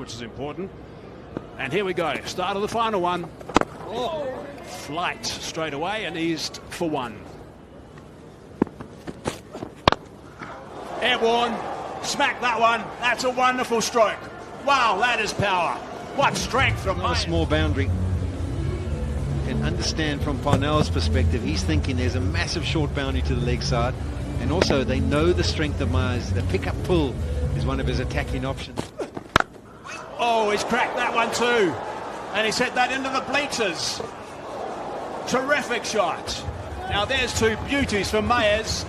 which is important. And here we go, start of the final one. Oh. Flight straight away and eased for one. Airborne, smack that one. That's a wonderful stroke. Wow, that is power. What strength from a small boundary. You can understand from Parnell's perspective, he's thinking there's a massive short boundary to the leg side, and also they know the strength of Myers. The pick-up pull is one of his attacking options. Oh, he's cracked that one too. And he's hit that into the bleachers. Terrific shot. Now there's two beauties for Myers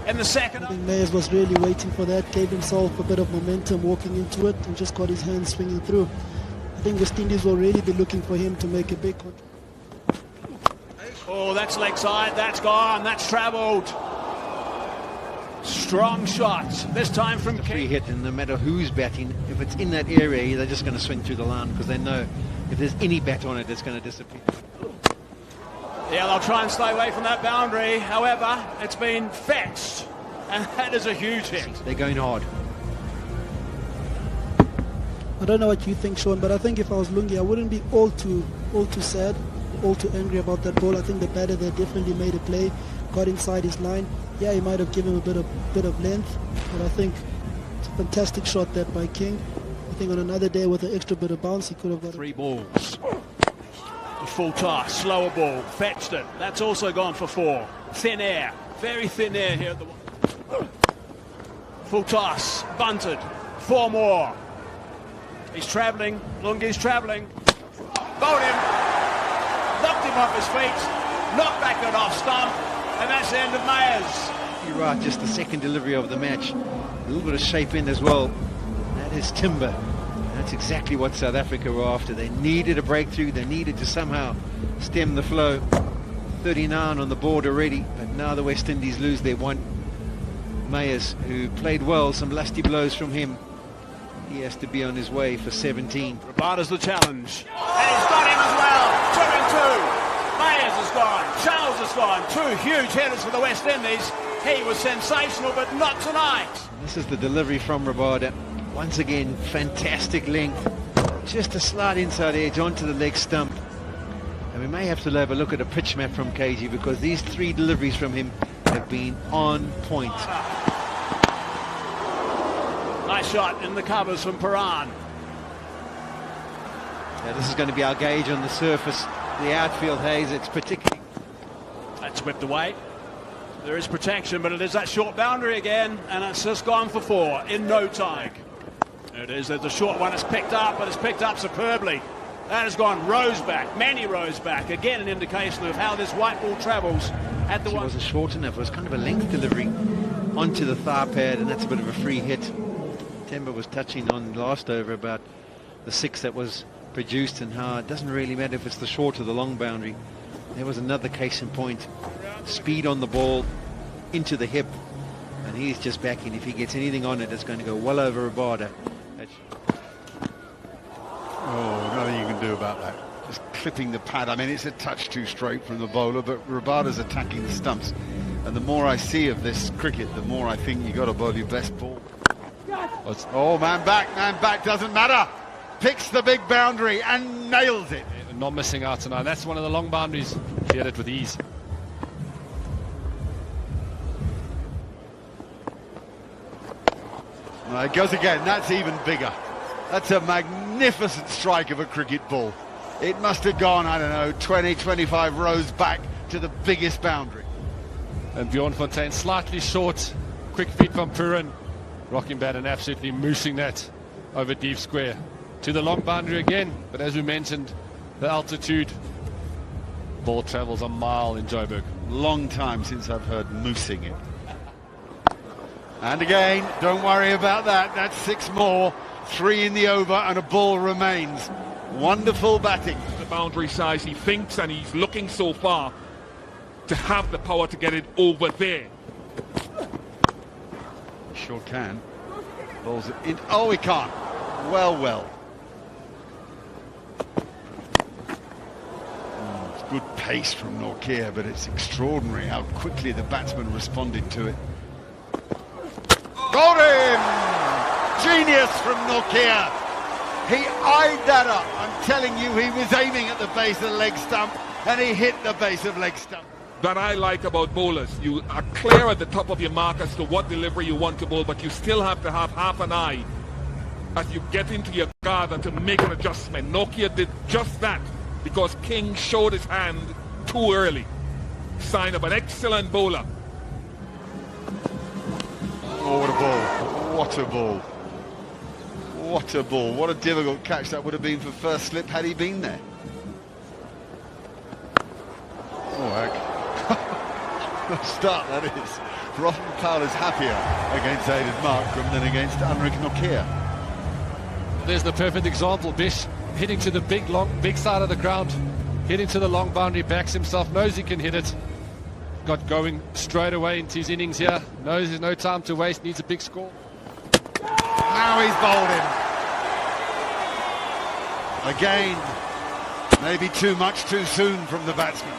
in the second. I think Myers was really waiting for that, gave himself a bit of momentum walking into it, and just got his hands swinging through. I think West Indies will really be looking for him to make a big contribution. Oh, that's leg side, that's gone, that's travelled. Strong shot, this time from King. Free hit, and no matter who's batting, if it's in that area, they're just going to swing through the line because they know if there's any bat on it, it's going to disappear. Yeah, they'll try and stay away from that boundary. However, it's been fetched, and that is a huge hit. They're going hard. I don't know what you think, Sean, but I think if I was Lungi, I wouldn't be all too sad, all too angry about that ball. I think the batter there definitely made a play, got inside his line. Yeah, he might have given him a bit of length, but I think it's a fantastic shot there by King. I think on another day with an extra bit of bounce, he could have got 3 balls. A full toss, slower ball, fetched it. That's also gone for 4. Thin air, very thin air here at the full toss, bunted, 4 more. He's travelling, Lungi's travelling. Bowled him, knocked him off his feet, knocked back it off stump, and that's the end of Myers. You're right, just the second delivery of the match. A little bit of shape in as well. That is timber. That's exactly what South Africa were after. They needed a breakthrough. They needed to somehow stem the flow. 39 on the board already, but now the West Indies lose their one. Myers, who played well, some lusty blows from him. He has to be on his way for 17. Rabada's the challenge. And he's got him as well. 2 and 2. Myers has gone, Charles has gone. 2 huge headers for the West Indies. He was sensational, but not tonight. This is the delivery from Rabada. Once again, fantastic length. Just a slight inside edge onto the leg stump. And we may have to have a look at a pitch map from KG because these 3 deliveries from him have been on point. Nice shot in the covers from Paran. Now this is going to be our gauge on the surface. The outfield haze, it's particularly... That's whipped away. There is protection, but it is that short boundary again, and it's just gone for 4 in no time. There it is, there's a short one, it's picked up, but it's picked up superbly. That has gone rows back, many rows back. Again, an indication of how this white ball travels at the one. It wasn't short enough, it was kind of a length delivery onto the thigh pad, and that's a bit of a free hit. Temba was touching on last over about the 6 that was produced and how it doesn't really matter if it's the short or the long boundary. There was another case in point. Speed on the ball into the hip, and he's just backing. If he gets anything on it, it's going to go well over Rabada. Oh, nothing you can do about that. Just clipping the pad. I mean, it's a touch too straight from the bowler, but Rabada's attacking the stumps. And the more I see of this cricket, the more I think you got to bowl your best ball. Oh, man back, doesn't matter. Picks the big boundary and nails it. Yeah, not missing out tonight. That's one of the long boundaries. Cleared it with ease. It goes again. That's even bigger. That's a magnificent strike of a cricket ball. It must have gone, I don't know, 20, 25 rows back to the biggest boundary. And Bjorn Fontaine slightly short. Quick feet from Purin. Rocking bat and absolutely moosing that over deep square. To the long boundary again, but as we mentioned, the altitude, ball travels a mile in Joburg. Long time since I've heard moosing it. And again, don't worry about that. That's 6 more. 3 in the over and a ball remains. Wonderful batting. The boundary size he thinks, and he's looking so far to have the power to get it over there. Sure can. Balls it in. Oh, he can't. Well. It's good pace from Nortje, but it's extraordinary how quickly the batsman responded to it. Got him! Genius from Nortje. He eyed that up. I'm telling you, he was aiming at the base of the leg stump, and he hit the base of leg stump. That I like about bowlers. You are clear at the top of your mark as to what delivery you want to bowl, but you still have to have half an eye as you get into your guard and to make an adjustment. Nokia did just that because King showed his hand too early. Sign of an excellent bowler. Oh, what a ball. What a ball. What a ball. What a difficult catch that would have been for first slip had he been there. Oh, heck. The start, that is. Rothman Powell is happier against Aiden Markram than against Anrik Nokia. There's the perfect example. Bish hitting to the big side of the ground, hitting to the long boundary, backs himself, knows he can hit it. Got going straight away into his innings here. Knows there's no time to waste, needs a big score. Now he's bowled him. Again, maybe too much too soon from the batsman.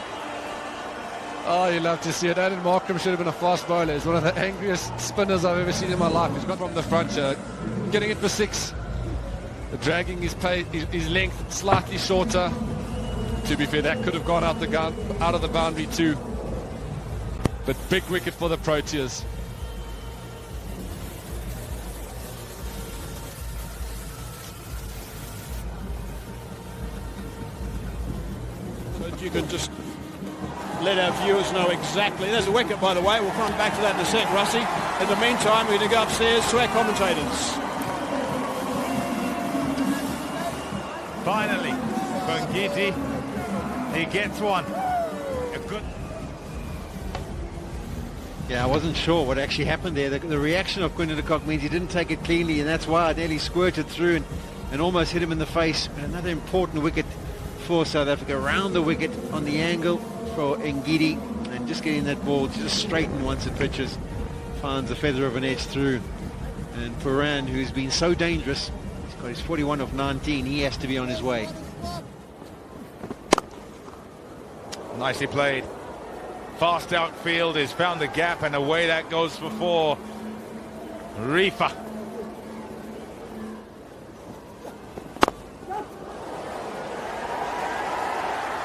Oh, you love to see it. Aiden Markram should have been a fast bowler. He's one of the angriest spinners I've ever seen in my life. He's got from the front here, getting it for 6. Dragging his length slightly shorter. To be fair, that could have gone out of the boundary too. But big wicket for the Proteas. So you can just let our viewers know exactly. There's a wicket, by the way. We'll come back to that in a sec, Russie. In the meantime, we're going to go upstairs to our commentators. Finally, Bangiti, he gets one. A good. Yeah, I wasn't sure what actually happened there. The reaction of Quinton de Kock means he didn't take it cleanly, and that's why it nearly squirted through and almost hit him in the face. But another important wicket for South Africa. Round the wicket on the angle for Ngidi, and just getting that ball just straightened once it pitches. Finds a feather of an edge through. And Puran, who's been so dangerous, he's got his 41 of 19. He has to be on his way. Nicely played. Fast outfield, has found the gap, and away that goes for 4. Rifa.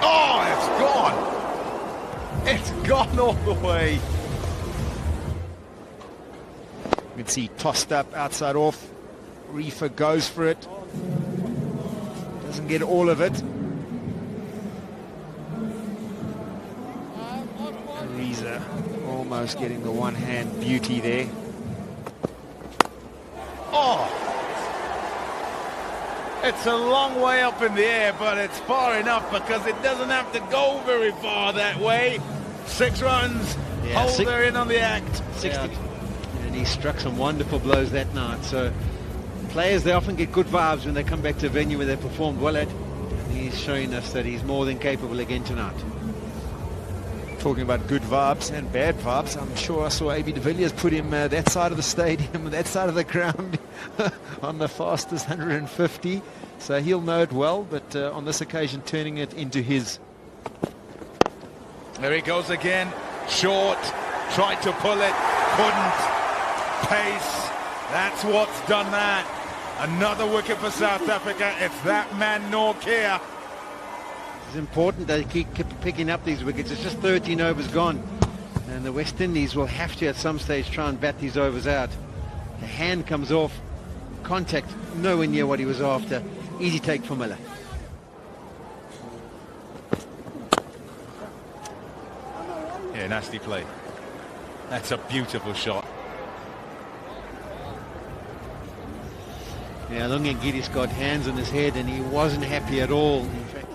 Oh, it's gone. It's gone all the way. You can see tossed up, outside off. Rifa goes for it. Doesn't get all of it. Reza almost getting the one-hand beauty there. Oh! It's a long way up in the air, but it's far enough because it doesn't have to go very far that way. 6 runs, Holder in on the act. 60. Yeah. And he struck some wonderful blows that night. So players, they often get good vibes when they come back to a venue where they performed well at. And he's showing us that he's more than capable again tonight. Talking about good vibes and bad vibes, I'm sure I saw AB de Villiers put him that side of the stadium, that side of the ground on the fastest 150. So he'll know it well, but on this occasion turning it into his. There he goes again. Short, tried to pull it, couldn't. Pace, that's what's done that. Another wicket for South Africa. It's that man Nokia. It's important that they keep picking up these wickets. It's just 13 overs gone, and the West Indies will have to at some stage try and bat these overs out. The hand comes off, contact nowhere near what he was after. Easy take for Miller. Yeah, nasty play. That's a beautiful shot. Yeah, Lungi's got hands on his head, and he wasn't happy at all. In fact,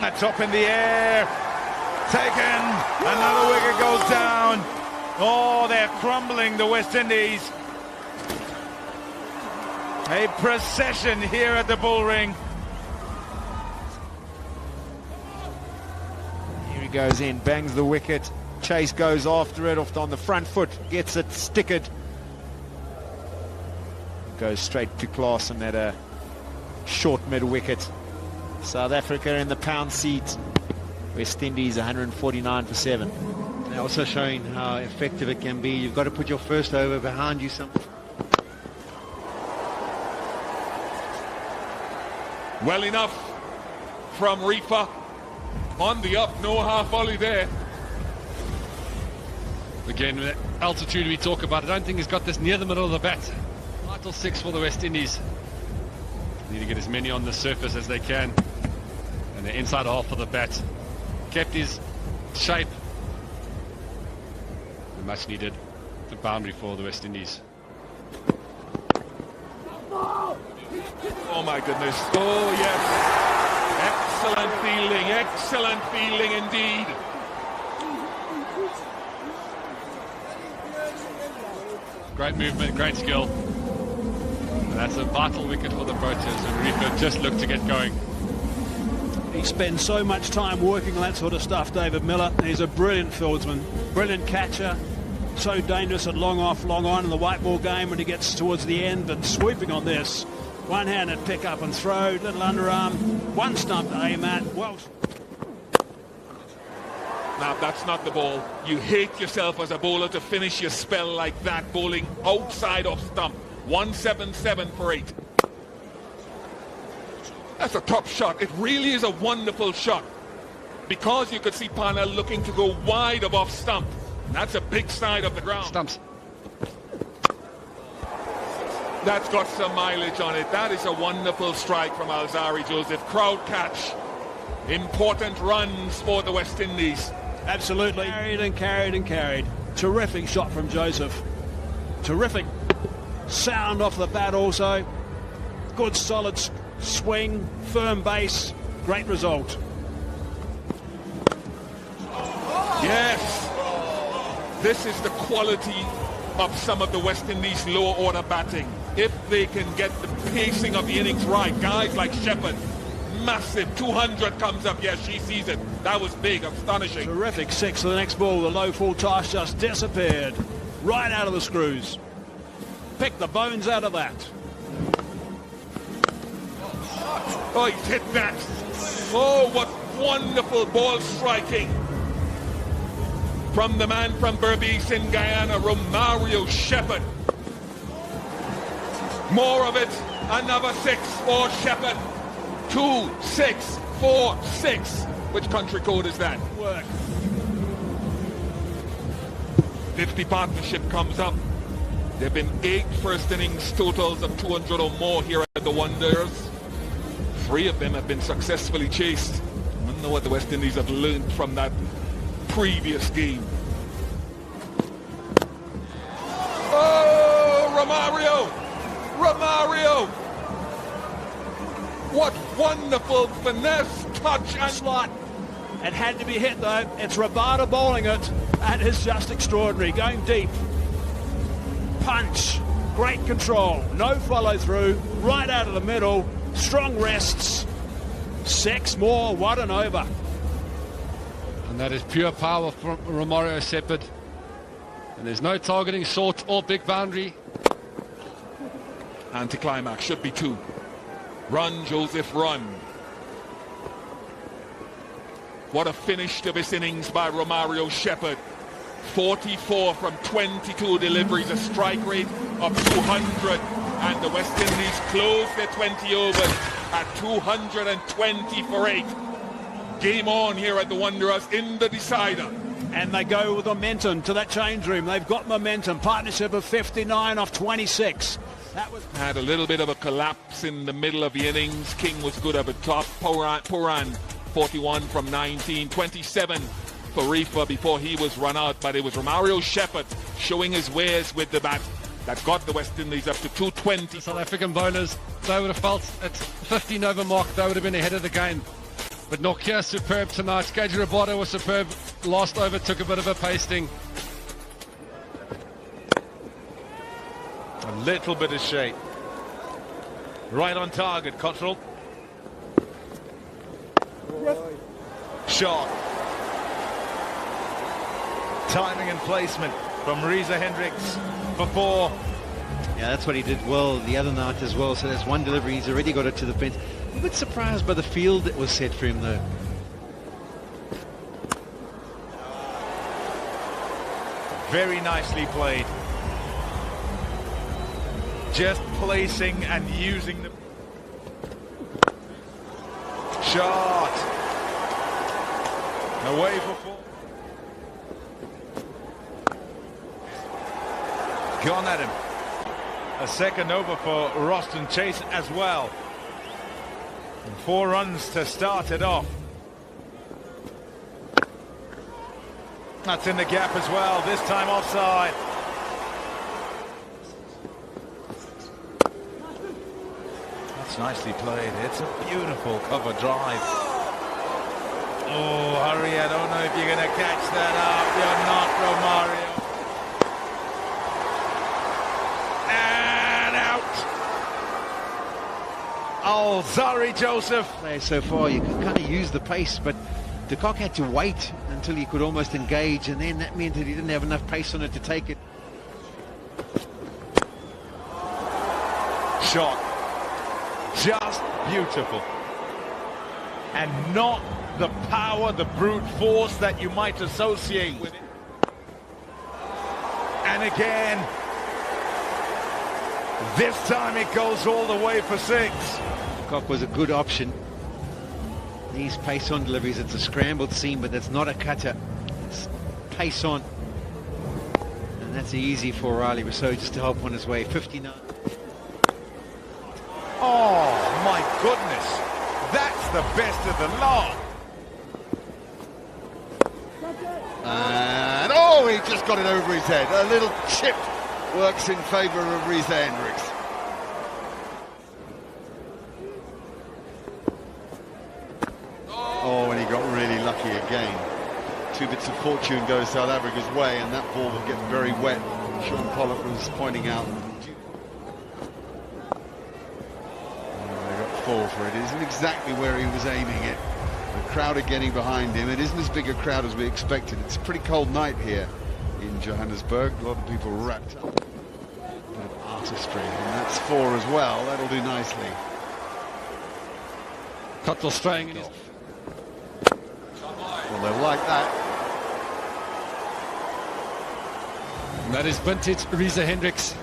that's up in the air. Taken. Another wicket goes down. Oh, they're crumbling, the West Indies. A procession here at the Bullring. Here he goes in, bangs the wicket. Chase goes after it off on the front foot, gets it stickered. Goes straight to Klaasen at a short mid wicket. South Africa in the pound seat. West Indies 149 for 7. They're also showing how effective it can be. You've got to put your first over behind you. Well enough from Reefer. On the up, no half volley there. Again, the altitude we talk about, I don't think he's got this near the middle of the bat. Vital 6 for the West Indies. Need to get as many on the surface as they can. And the inside half of the bat. Kept his shape. And much needed the boundary for the West Indies. Oh my goodness. Oh yes. Excellent fielding indeed. Great movement, great skill. And that's a vital wicket for the Proteas, and Reefer just looked to get going. He spends so much time working on that sort of stuff, David Miller. He's a brilliant fieldsman, brilliant catcher, so dangerous at long off, long on in the white ball game when he gets towards the end, and swooping on this. One-handed pick up and throw, little underarm, one stump to aim at. Well, now that's not the ball. You hate yourself as a bowler to finish your spell like that, bowling outside of stump. 177 for 8. That's a top shot. It really is a wonderful shot, because you could see Parnell looking to go wide of off stump. That's a big side of the ground. Stumps. That's got some mileage on it. That is a wonderful strike from Alzari Joseph. Crowd catch. Important runs for the West Indies. absolutely. Carried and carried and carried. Terrific shot from Joseph. Terrific sound off the bat also. Good solid swing, firm base. Great result. Yes. This is the quality of some of the West Indies lower order batting. If they can get the pacing of the innings right, guys like Shepherd, massive 200 comes up. Yes, she sees it. That was big, astonishing. Terrific six to the next ball. The low full toss just disappeared right out of the screws. Pick the bones out of that. Oh, he's hit that. Oh, what wonderful ball striking from the man from Berbice in Guyana, Romario Shepherd. More of it. Another 6 for Shepherd. 2, 6, 4, 6. Which country code is that? Work. 50 partnership comes up. There have been 8 first innings totals of 200 or more here at the Wanderers. 3 of them have been successfully chased. I don't know what the West Indies have learned from that previous game. Oh, Romario! What wonderful finesse, touch and Slot. It had to be hit though. It's Rabada bowling it. That is just extraordinary. Going deep. Punch. Great control. No follow through. Right out of the middle. Strong rests. 6 more. What an over. And that is pure power from Romario Shepherd. And there's no targeting short or big boundary. anticlimax should be 2. Run, Joseph, run. What a finish to this innings by Romario Shepherd. 44 from 22 deliveries, a strike rate of 200. And the West Indies close their 20 overs at 220 for 8. Game on here at the Wanderers in the decider. And they go with momentum to that change room. They've got momentum. Partnership of 59 off 26. That was had a little bit of a collapse in the middle of the innings. King was good at the top. Puran 41 from 19. 27 for Reefer before he was run out. But it was Romario Shepherd showing his wares with the bat that got the West Indies up to 220. South African bowlers, they would have felt at 15 over mark, they would have been ahead of the game. But Nokia superb tonight. Gage Rabada was superb. Last over took a bit of a pasting. A little bit of shape. Right on target, Cottrell. Shot. Timing and placement from Reza Hendricks for 4. Yeah, that's what he did well the other night as well. So that's one delivery. He's already got it to the fence. I'm a bit surprised by the field that was set for him, though. Very nicely played. Just placing and using the... shot. Away for 4. Gone at him. A second over for Roston Chase as well. And 4 runs to start it off. That's in the gap as well, this time offside. That's nicely played. It's a beautiful cover drive. Oh, hurry, I don't know if you're going to catch that up. You're not, Romario. And out. Oh, sorry, Joseph. So far, you can kind of use the pace, but de Kock had to wait until he could almost engage, and then that meant that he didn't have enough pace on it to take it. Shot. Just beautiful. And not the power, the brute force that you might associate with it. And again, this time it goes all the way for 6. De Kock was a good option. These pace on deliveries, it's a scrambled seam, but that's not a cutter. It's pace on. And that's easy for Riley Rousseau just to help on his way. 59. Oh my goodness, that's the best of the lot. And oh, he just got it over his head. A little chip works in favour of Reza Hendricks. Oh, and he got really lucky again. 2 bits of fortune go South Africa's way, and that ball will get very wet. Sean Pollock was pointing out. They got 4 for it. It isn't exactly where he was aiming it. The crowd are getting behind him. It isn't as big a crowd as we expected. It's a pretty cold night here in Johannesburg. A lot of people wrapped up. A bit of artistry, and that's 4 as well. That'll do nicely. Cottrell straying in his... Well, they'll like that. And that is vintage Reza Hendricks.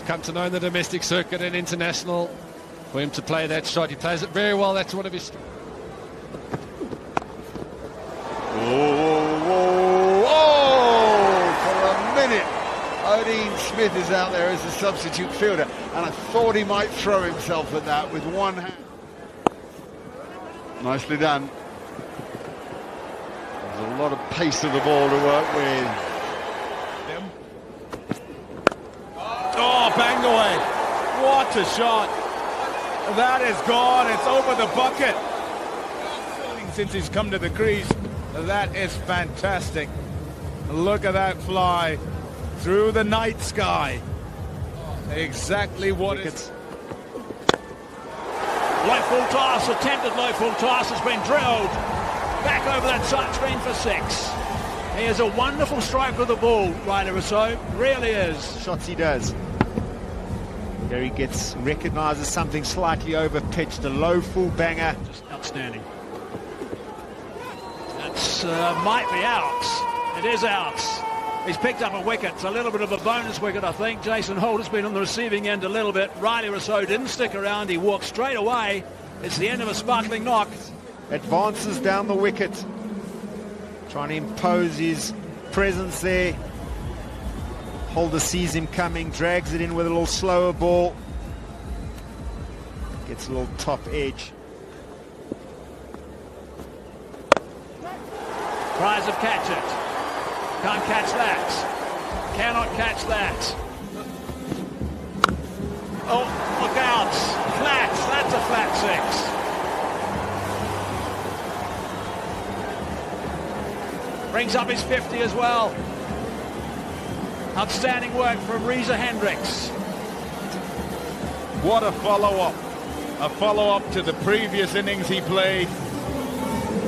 Come to know in the domestic circuit and international. For him to play that shot, he plays it very well. That's one of his... For a minute, Odin Smith is out there as a substitute fielder, and I thought he might throw himself at that with one hand. Nicely done. There's a lot of pace of the ball to work with. Oh, banged away. What a shot. That is gone. It's over the bucket. Since he's come to the crease, that is fantastic. Look at that fly through the night sky. Exactly what it's... Low full toss, attempted low full toss has been drilled. Back over that side screen for 6. He is a wonderful strike with the ball, Riley Rousseau. Really is. Shots he does. There he gets, recognises something slightly over pitched, a low full banger. Just outstanding. That's might be out. It is out. He's picked up a wicket. It's a little bit of a bonus wicket, I think. Jason Holt has been on the receiving end a little bit. Riley Rousseau didn't stick around. He walked straight away. It's the end of a sparkling knock. Advances down the wicket. Trying to impose his presence there. Holder sees him coming, drags it in with a little slower ball. Gets a little top edge. Tries to catch it. Can't catch that. Cannot catch that. Oh, look out. Flat. That's a flat 6. Brings up his 50 as well. Outstanding work from Reza Hendricks. What a follow-up. A follow-up to the previous innings he played,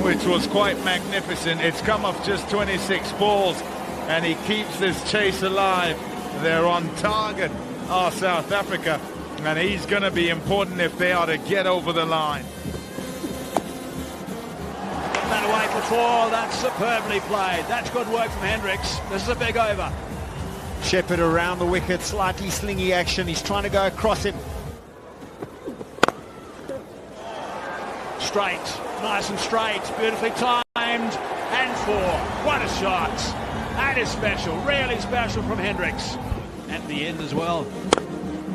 which was quite magnificent. It's come off just 26 balls, and he keeps this chase alive. They're on target, South Africa, and he's going to be important if they are to get over the line. That away for 4. That's superbly played. That's good work from Hendricks. This is a big over. Shepherd around the wicket, slightly slingy action. He's trying to go across him. straight, nice and straight, beautifully timed, and 4. What a shot. That is special, really special from Hendricks. At the end as well.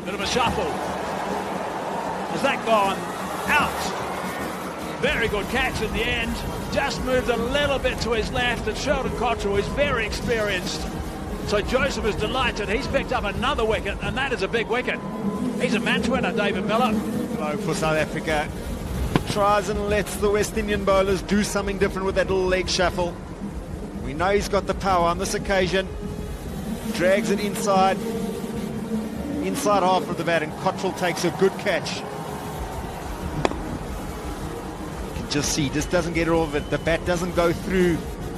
Bit of a shuffle. Has that gone out? Very good catch in the end. Just moved a little bit to his left, and Sheldon Cottrell is very experienced. So Joseph is delighted. He's picked up another wicket, and that is a big wicket. He's a match winner, David Miller. Low for South Africa. Tries and lets the West Indian bowlers do something different with that little leg shuffle. We know he's got the power on this occasion. Drags it inside half of the bat, and Cottrell takes a good catch. You can just see, just doesn't get all of it. The bat doesn't go through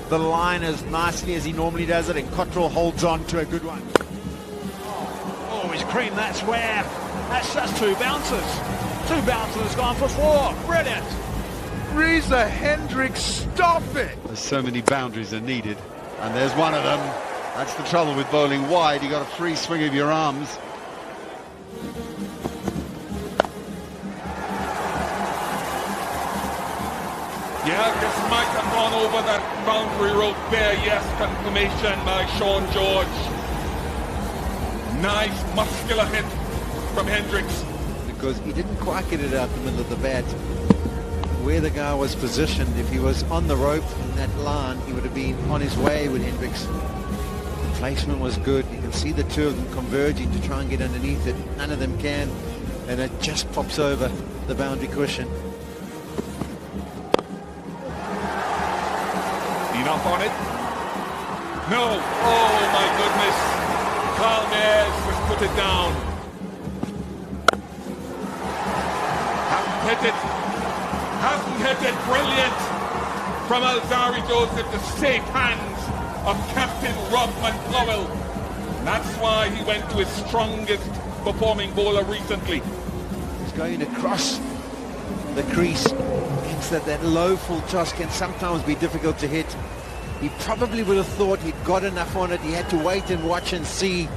the line as nicely as he normally does it, and Cottrell holds on to a good one. Oh, he's creamed that square. That's just 2 bounces. 2 bounces has gone for 4. Brilliant. Reza Hendricks, stop it! There's so many boundaries are needed, and there's one of them. That's the trouble with bowling wide. You got a free swing of your arms. Yeah, this might have gone over that boundary rope there. Yes, confirmation by Sean George. Nice muscular hit from Hendricks. Because he didn't quite get it out the middle of the bat. Where the guy was positioned, if he was on the rope in that line, he would have been on his way with Hendricks. The placement was good. You can see the two of them converging to try and get underneath it. None of them can, and it just pops over the boundary cushion. Enough on it? No. Oh my goodness. Carl Mayers has put it down. Hasn't hit it. Hasn't hit it. Brilliant from Alzari Joseph, the safe hands of Captain Robman Powell. That's why he went to his strongest performing bowler recently. He's going across the crease. Means that low full toss can sometimes be difficult to hit. He probably would have thought he'd got enough on it. He had to wait and watch and see,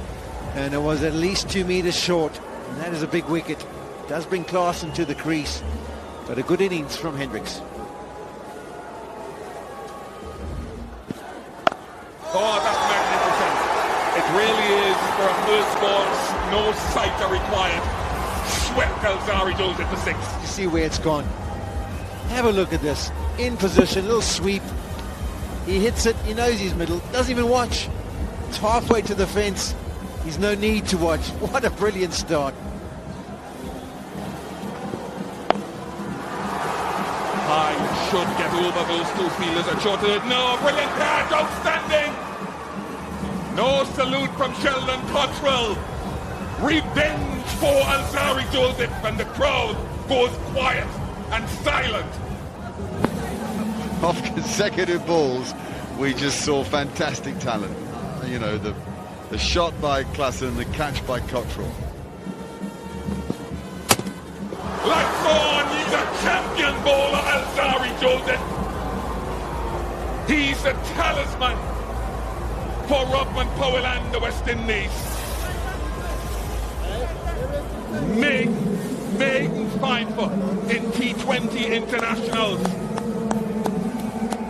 and it was at least 2 meters short, and that is a big wicket. Does bring class into the crease, but a good innings from Hendricks. Oh, that's magnificent. It really is. For a first ball, no sight are required. Swept Alzari Joseph for 6. You see where it's gone. Have a look at this. In position, little sweep. He hits it, he knows he's middle, doesn't even watch. It's halfway to the fence. He's no need to watch. What a brilliant start. I should get over those 2 fielders at short. No, brilliant catch, outstanding. No salute from Sheldon Cottrell. Revenge for Alzari Joseph, and the crowd goes quiet and silent. Off consecutive balls, we just saw fantastic talent. You know, the shot by Klassen and the catch by Cottrell. Lights on, he's a champion bowler, Alzari Joseph. He's the talisman for Robman Powell and the West Indies. Maiden final in T20 internationals.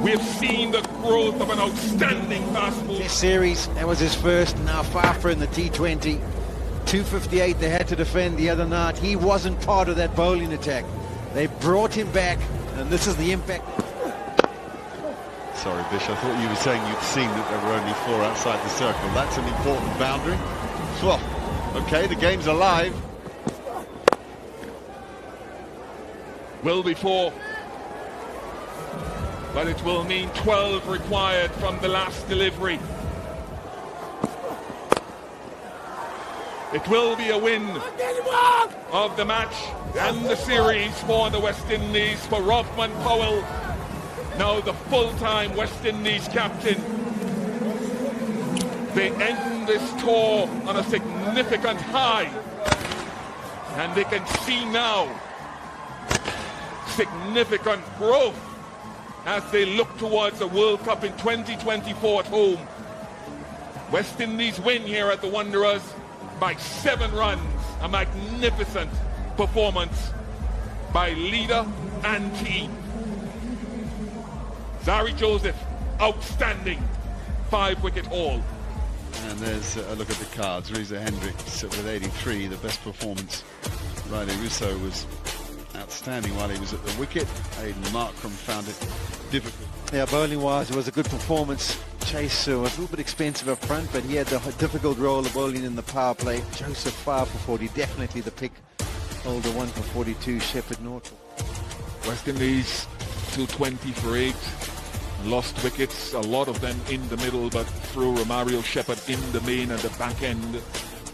We've seen the growth of an outstanding fast bowler. This series, that was his first, now Fafa in the T20. 258 they had to defend the other night. He wasn't part of that bowling attack. They brought him back, and this is the impact. Sorry, Bish, I thought you were saying you'd seen that there were only 4 outside the circle. That's an important boundary. Well, okay, the game's alive. Will be 4. But it will mean 12 required from the last delivery. It will be a win of the match and the series for the West Indies, for Robman Powell, now the full-time West Indies captain. They end this tour on a significant high, and they can see now significant growth as they look towards the World Cup in 2024 at home. West Indies win here at the Wanderers by 7 runs. A magnificent performance by leader and team. Zari Joseph, outstanding. 5-wicket haul. And there's a look at the cards. Reza Hendricks with 83, the best performance. Riley Russo was outstanding while he was at the wicket. Aidan Markram found it difficult. Yeah, bowling-wise, it was a good performance. Chase was a little bit expensive up front, but he had the difficult role of bowling in the power play. Joseph 5 for 40, definitely the pick. Holder 1 for 42, Shepherd Norton. West Indies 220 for 8. Lost wickets, a lot of them in the middle, but through Romario Shepherd in the main and the back end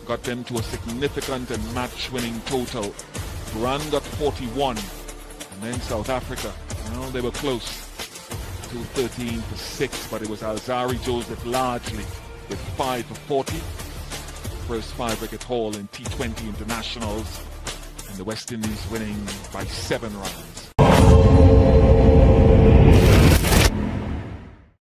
got them to a significant and match-winning total. Iran got 41, and then South Africa, well, they were close to 13 for 6, but it was Alzari Joseph largely with 5 for 40. First 5-wicket haul in T20 internationals, and the West Indies winning by 7 runs.